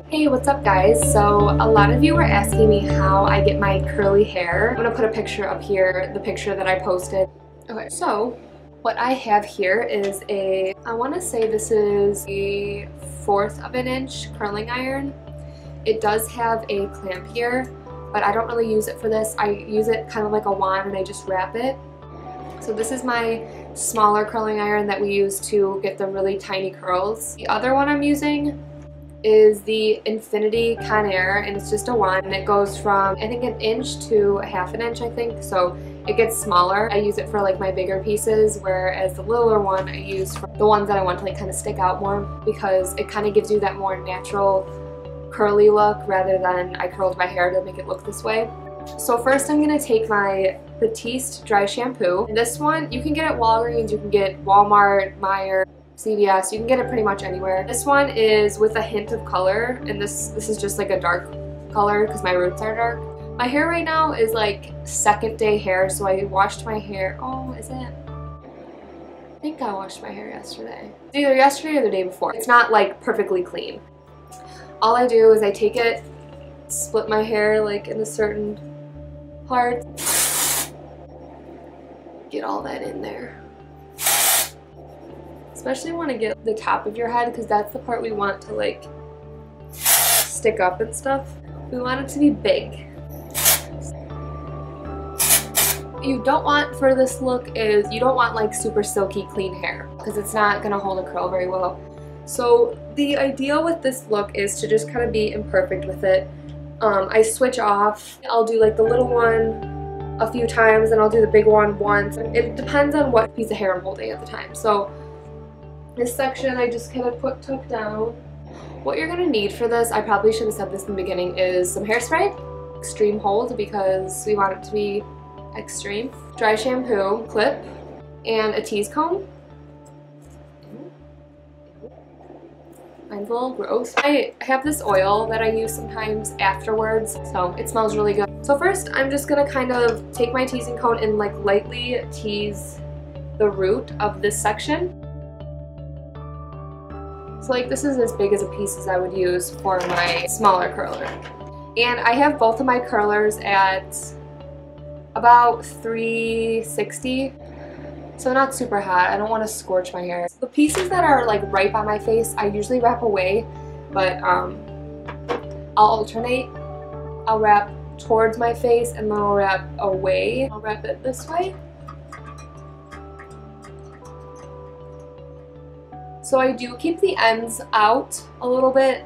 Hey, what's up guys? So a lot of you were asking me how I get my curly hair. I'm gonna put a picture up here, the picture that I posted. Okay, so what I have here is I want to say this is a 1/4 of an inch curling iron. It does have a clamp here, but I don't really use it for this. I use it kind of like a wand and I just wrap it. So this is my smaller curling iron that we use to get the really tiny curls. The other one I'm using is the Infinity Conair, and it's just a wand, and it goes from I think 1 inch to 1/2 inch, I think, so it gets smaller. I use it for like my bigger pieces, whereas the littler one I use for the ones that I want to like kind of stick out more, because it kind of gives you that more natural curly look rather than I curled my hair to make it look this way. So first I'm going to take my Tease dry shampoo. And this one you can get at Walgreens, you can get Walmart, Meijer, CVS, you can get it pretty much anywhere. This one is with a hint of color, and this is just like a dark color because my roots are dark. My hair right now is like second day hair, so I washed my hair. Oh, is it? I think I washed my hair yesterday. It's either yesterday or the day before. It's not like perfectly clean. All I do is I take it, split my hair like in a certain part, get all that in there. Especially want to get the top of your head, because that's the part we want to like stick up and stuff. We want it to be big. What you don't want for this look is you don't want like super silky clean hair, because it's not going to hold a curl very well. So the idea with this look is to just kind of be imperfect with it. I switch off. I'll do like the little one a few times and I'll do the big one once. It depends on what piece of hair I'm holding at the time. So this section I just kind of took down. What you're going to need for this, I probably should have said this in the beginning, is some hairspray, extreme hold because we want it to be extreme, dry shampoo, clip, and a tease comb. Mine's a little gross. I have this oil that I use sometimes afterwards, so it smells really good. So first I'm just going to kind of take my teasing comb and like lightly tease the root of this section. So like this is as big as a piece as I would use for my smaller curler. And I have both of my curlers at about 360, so not super hot. I don't want to scorch my hair. The pieces that are like right by my face I usually wrap away, but I'll alternate. I'll wrap towards my face and then I'll wrap away. I'll wrap it this way. So I do keep the ends out a little bit,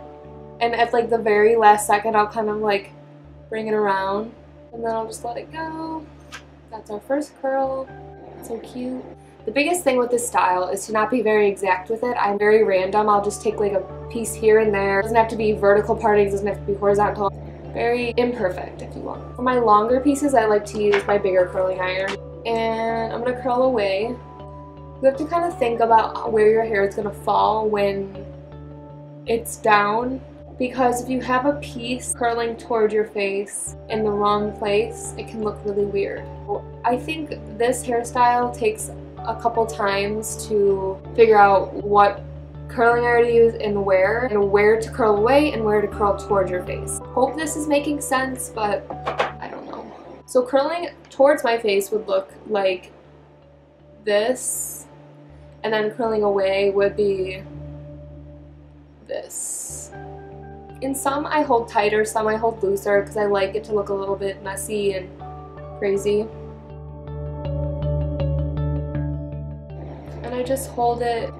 and at like the very last second I'll kind of like bring it around and then I'll just let it go. That's our first curl. So cute. The biggest thing with this style is to not be very exact with it. I'm very random. I'll just take like a piece here and there. It doesn't have to be vertical parting, it doesn't have to be horizontal. Very imperfect if you want. For my longer pieces I like to use my bigger curling iron. And I'm going to curl away. You have to kind of think about where your hair is going to fall when it's down, because if you have a piece curling toward your face in the wrong place, it can look really weird. I think this hairstyle takes a couple times to figure out what curling iron to use and where to curl away and where to curl toward your face. Hope this is making sense, but I don't know. So curling towards my face would look like this. And then curling away would be this. In some I hold tighter, some I hold looser because I like it to look a little bit messy and crazy. And I just hold it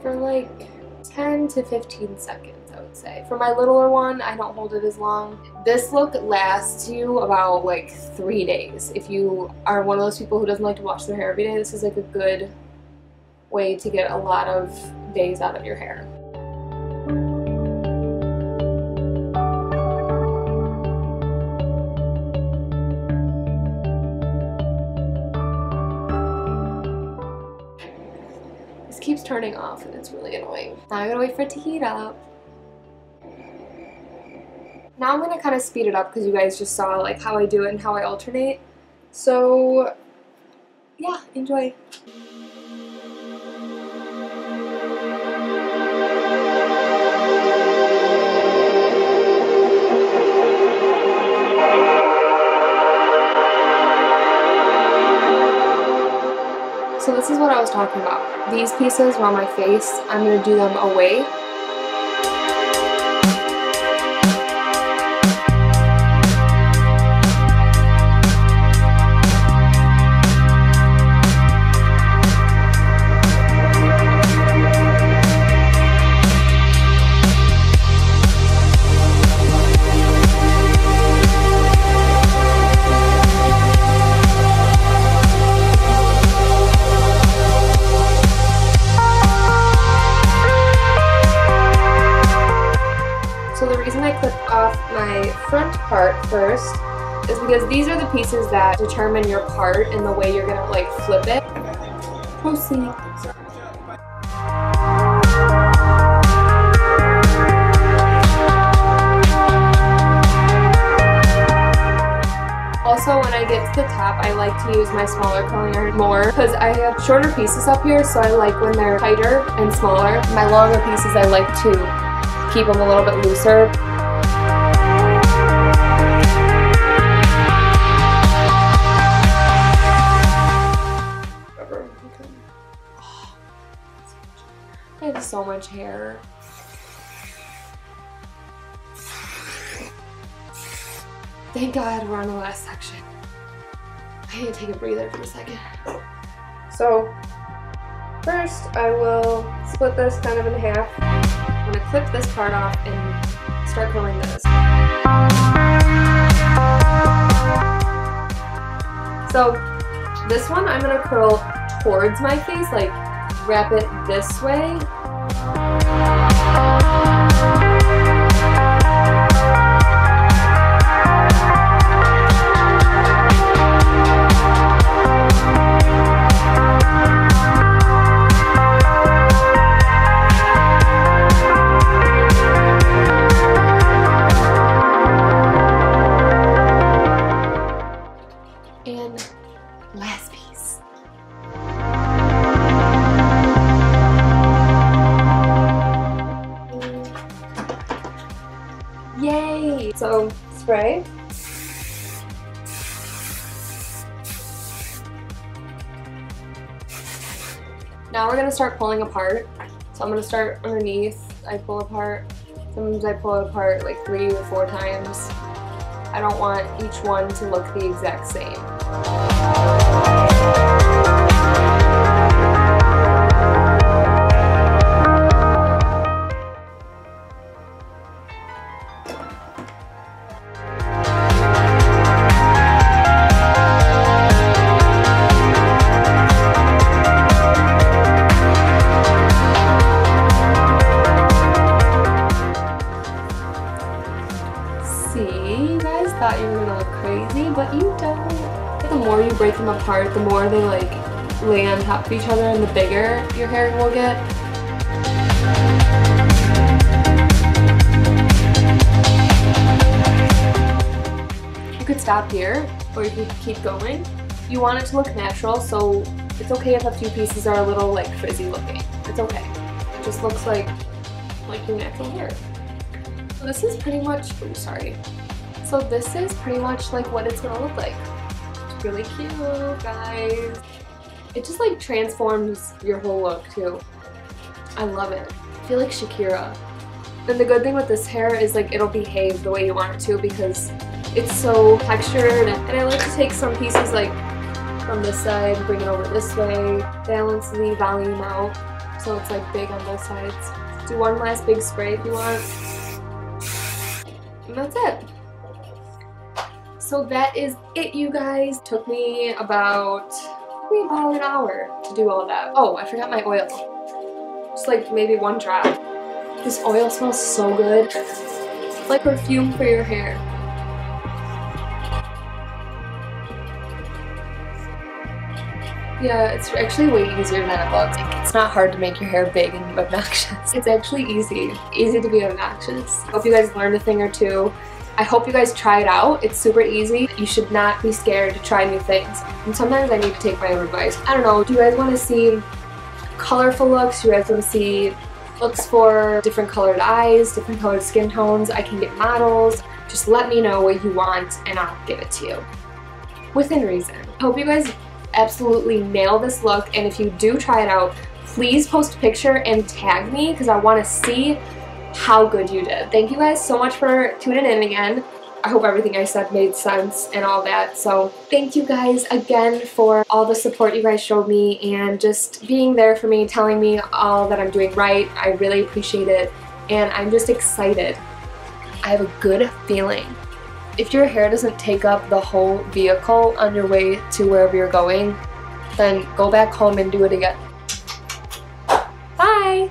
for like 10 to 15 seconds, I would say. For my littler one, I don't hold it as long. This look lasts you about like 3 days. If you are one of those people who doesn't like to wash their hair every day, this is like a good way to get a lot of days out of your hair. This keeps turning off and it's really annoying. Now I gotta wait for it to heat up. Now I'm gonna kind of speed it up because you guys just saw like how I do it and how I alternate. So yeah, enjoy. was talking about. These pieces were on my face. I'm going to do them away. My front part first is because these are the pieces that determine your part and the way you're gonna like flip it. Proceed. Also, when I get to the top, I like to use my smaller curling iron more because I have shorter pieces up here, so I like when they're tighter and smaller. My longer pieces, I like to keep them a little bit looser. I have so much hair. Thank God we're on the last section. I need to take a breather for a second. So, first I will split this kind of in half. I'm going to clip this part off and start curling this. So, this one I'm going to curl towards my face, like wrap it this way. And last piece. Yay! So, spray. Now we're going to start pulling apart. So I'm going to start underneath. I pull apart. Sometimes I pull it apart like 3 or 4 times. I don't want each one to look the exact same. Thought you were gonna look crazy, but you don't. The more you break them apart, the more they like lay on top of each other and the bigger your hair will get. You could stop here or you could keep going. You want it to look natural, so it's okay if a few pieces are a little like frizzy looking. It's okay. It just looks like your natural hair. So this is pretty much, oh sorry. So this is pretty much like what it's gonna look like. It's really cute, guys. It just like transforms your whole look too. I love it. I feel like Shakira. And the good thing with this hair is like it'll behave the way you want it to because it's so textured. And I like to take some pieces like from this side, bring it over this way, balance the volume out so it's like big on both sides. Do one last big spray if you want. And that's it. So that is it, you guys. Took me about an hour to do all that. Oh, I forgot my oil. Just like maybe 1 drop. This oil smells so good. It's like perfume for your hair. Yeah, it's actually way easier than it looks. It's not hard to make your hair big and obnoxious. It's actually easy. Easy to be obnoxious. Hope you guys learned a thing or two. I hope you guys try it out. It's super easy. You should not be scared to try new things. And sometimes I need to take my own advice. I don't know, do you guys want to see colorful looks? Do you guys want to see looks for different colored eyes, different colored skin tones? I can get models. Just let me know what you want and I'll give it to you. Within reason. Hope you guys absolutely nail this look, and if you do try it out, please post a picture and tag me because I want to see how good you did. Thank you guys so much for tuning in again. I hope everything I said made sense and all that. So thank you guys again for all the support you guys showed me and just being there for me, telling me all that I'm doing right. I really appreciate it, and I'm just excited. I have a good feeling. If your hair doesn't take up the whole vehicle on your way to wherever you're going, then go back home and do it again. Bye!